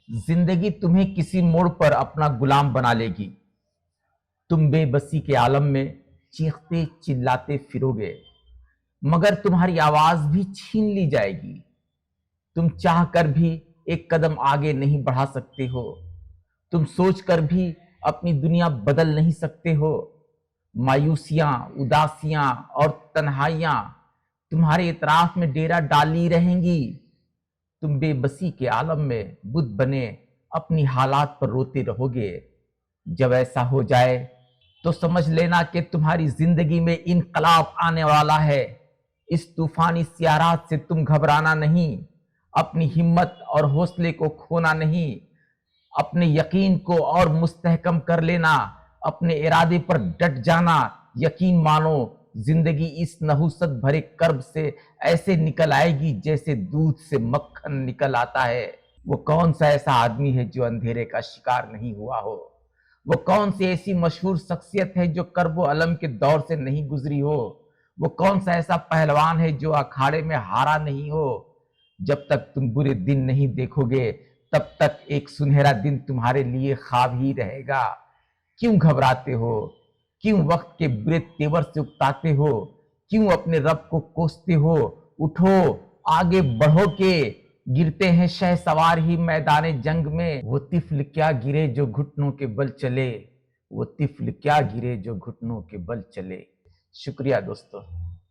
जिंदगी तुम्हें किसी मोड़ पर अपना गुलाम बना लेगी। तुम बेबसी के आलम में चीखते चिल्लाते फिरोगे, मगर तुम्हारी आवाज भी छीन ली जाएगी। तुम चाह कर भी एक कदम आगे नहीं बढ़ा सकते हो। तुम सोच कर भी अपनी दुनिया बदल नहीं सकते हो। मायूसियां, उदासियां और तन्हाइयां तुम्हारे इतराफ में डेरा डाली रहेंगी। तुम बेबसी के आलम में बुत बने अपनी हालात पर रोते रहोगे। जब ऐसा हो जाए तो समझ लेना कि तुम्हारी जिंदगी में इनकलाब आने वाला है। इस तूफानी सियारात से तुम घबराना नहीं, अपनी हिम्मत और हौसले को खोना नहीं, अपने यकीन को और मुस्तहकम कर लेना, अपने इरादे पर डट जाना। यकीन मानो, जिंदगी इस नहुसत भरे कर्ब से ऐसे निकल आएगी जैसे दूध से मक्खन निकल आता है। वो कौन सा ऐसा आदमी है जो अंधेरे का शिकार नहीं हुआ हो? वो कौन सी ऐसी मशहूर शख्सियत है जो कर्ब अलम के दौर से नहीं गुजरी हो? वो कौन सा ऐसा पहलवान है जो अखाड़े में हारा नहीं हो? जब तक तुम बुरे दिन नहीं देखोगे तब तक एक सुनहरा दिन तुम्हारे लिए ख्वाब ही रहेगा। क्यों घबराते हो? क्यों वक्त के बुरे तेवर से उकताते हो? क्यों अपने रब को कोसते हो? उठो, आगे बढ़ो के गिरते हैं शहसवार ही मैदाने जंग में। वो तिफल क्या गिरे जो घुटनों के बल चले, वो तिफल क्या गिरे जो घुटनों के बल चले। शुक्रिया दोस्तों।